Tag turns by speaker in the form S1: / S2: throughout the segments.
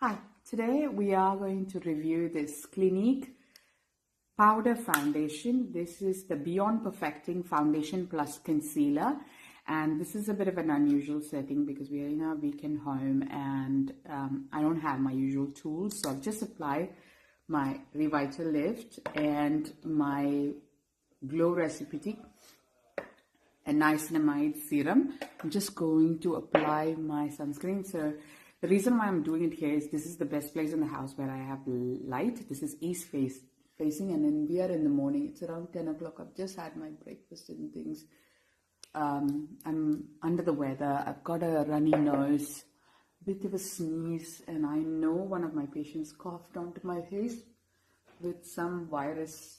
S1: Hi, today we are going to review this Clinique powder foundation. This is the Beyond Perfecting Foundation Plus Concealer, and this is a bit of an unusual setting because we are in our weekend home and I don't have my usual tools, so I've just applied my Revital Lift and my Glow Recipe and niacinamide serum. I'm just going to apply my sunscreen. So the reason why I'm doing it here is this is the best place in the house where I have light. This is east facing, and then we are in the morning. It's around 10 o'clock. I've just had my breakfast and things. I'm under the weather. I've got a runny nose, a bit of a sneeze, and I know one of my patients coughed onto my face with some virus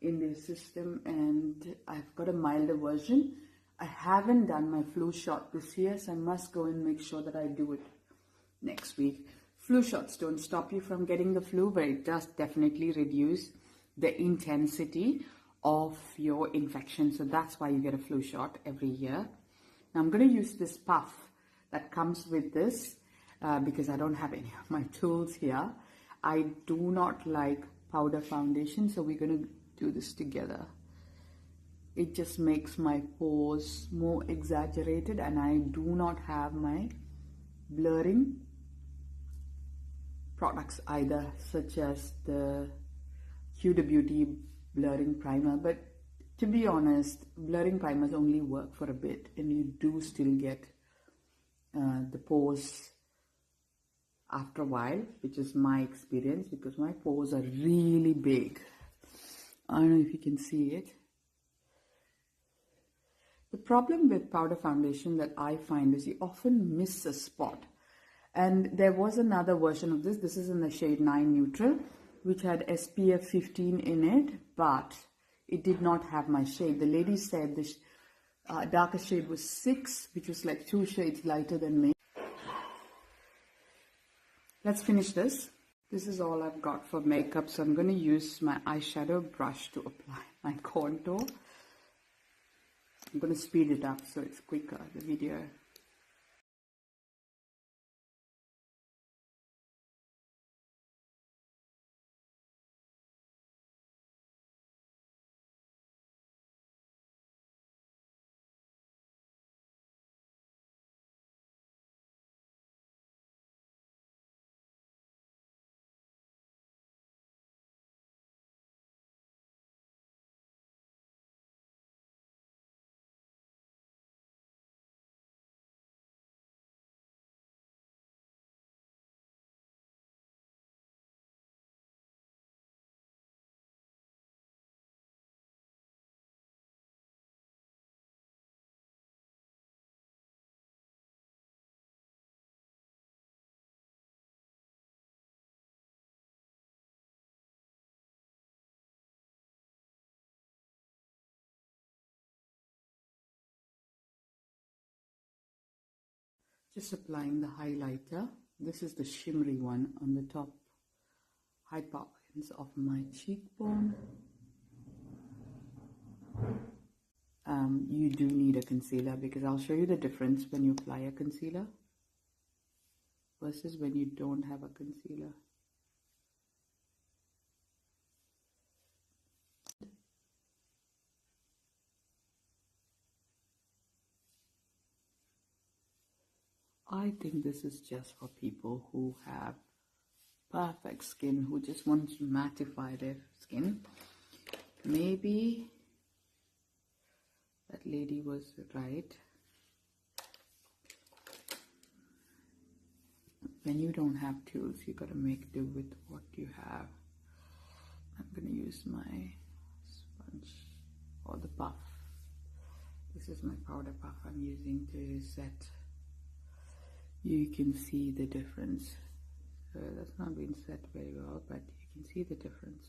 S1: in their system, and I've got a milder version. I haven't done my flu shot this year, so I must go and make sure that I do it next week. Flu shots don't stop you from getting the flu, but it does definitely reduce the intensity of your infection. So that's why you get a flu shot every year. Now I'm going to use this puff that comes with this because I don't have any of my tools here. I do not like powder foundation, so we're going to do this together. It just makes my pores more exaggerated, and I do not have my blurring products either, such as the Huda Beauty blurring primer. But to be honest, blurring primers only work for a bit, and you do still get the pores after a while, which is my experience because my pores are really big. I don't know if you can see it. The problem with powder foundation that I find is you often miss a spot. And there was another version of this. This is in the shade 9 Neutral, which had SPF 15 in it, but it did not have my shade. The lady said this darker shade was 6, which was like 2 shades lighter than me. Let's finish this. This is all I've got for makeup, so I'm going to use my eyeshadow brush to apply my contour. I'm going to speed it up so it's quicker, the video. Just applying the highlighter. This is the shimmery one on the top high points of my cheekbone. You do need a concealer because I'll show you the difference when you apply a concealer versus when you don't have a concealer. I think this is just for people who have perfect skin, who just want to mattify their skin. Maybe that lady was right. When you don't have tools, you gotta make do with what you have. I'm gonna use my sponge or the puff. This is my powder puff I'm using to set. You can see the difference. So that's not been set very well, but you can see the difference.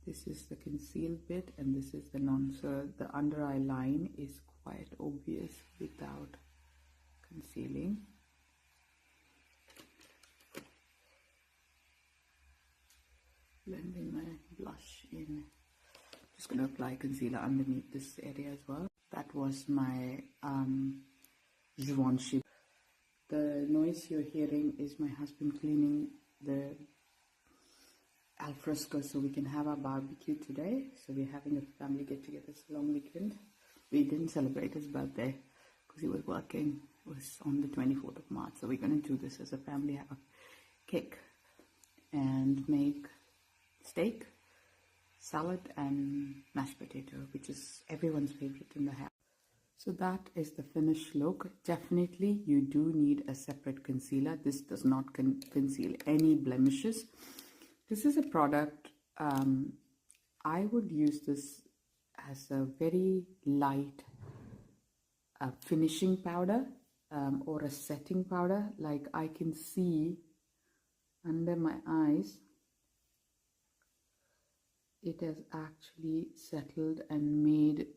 S1: This is the concealed bit and this is the non. So the under eye line is quite obvious without concealing. Blending my blush in. Just going to apply concealer underneath this area as well. That was my Givenchy. The noise you're hearing is my husband cleaning the alfresco so we can have our barbecue today. So we're having a family get together. It's a long weekend. We didn't celebrate his birthday because he was working. It was on the 24th of March. So we're going to do this as a family, have a cake and make steak, salad and mashed potato, which is everyone's favorite in the house. So that is the finished look. Definitely you do need a separate concealer. This does not conceal any blemishes. This is a product, I would use this as a very light finishing powder or a setting powder. Like I can see under my eyes, it has actually settled and made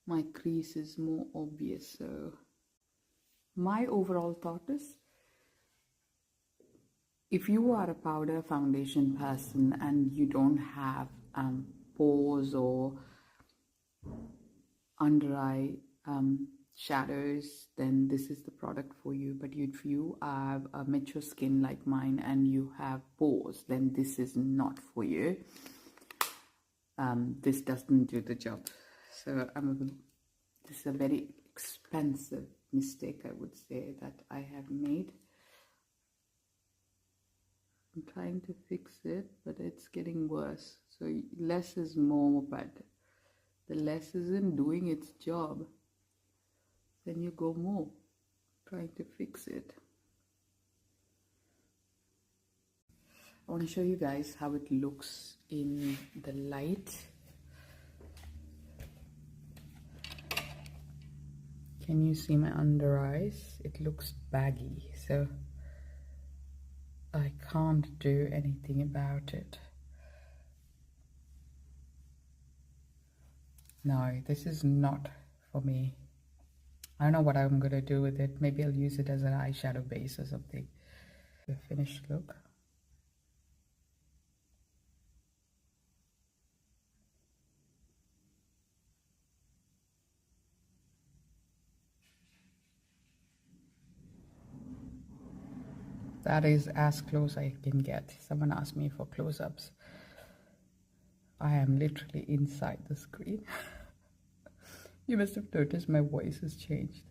S1: my creases more obvious. So my overall thought is, if you are a powder foundation person and you don't have pores or under eye shadows, then this is the product for you. But if you have a mature skin like mine and you have pores, then this is not for you. This doesn't do the job. So this is a very expensive mistake, I would say, that I have made. I'm trying to fix it, but it's getting worse. So less is more, but the less isn't doing its job, then you go more trying to fix it. I want to show you guys how it looks in the light. Can you see my under eyes? It looks baggy, so I can't do anything about it. No, this is not for me. I don't know what I'm gonna do with it. Maybe I'll use it as an eyeshadow base or something. The finished look. That is as close I can get. Someone asked me for close-ups. I am literally inside the screen. You must have noticed my voice has changed.